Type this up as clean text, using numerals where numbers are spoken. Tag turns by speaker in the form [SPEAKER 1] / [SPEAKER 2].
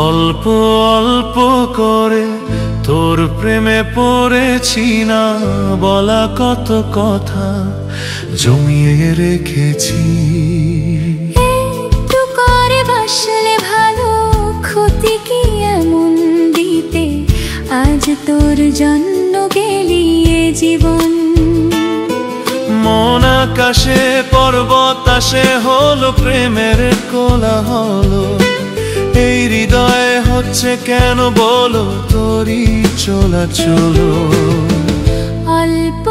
[SPEAKER 1] অল্প অল্প করে তোর প্রেমে পড়েছি না, বলা কত কথা জমিয়ে রেখেছি।
[SPEAKER 2] একটু করে বাসলে ভালো, ক্ষতি কি এমন দিতে, আজ তোর জন্য গেলিয়ে জীবন।
[SPEAKER 1] মন আকাশে পর্বত আসে হলো প্রেমের কোলাহল, এই হৃদয়ে হচ্ছে কেন বলো তোরই চলাচল।
[SPEAKER 2] অল্প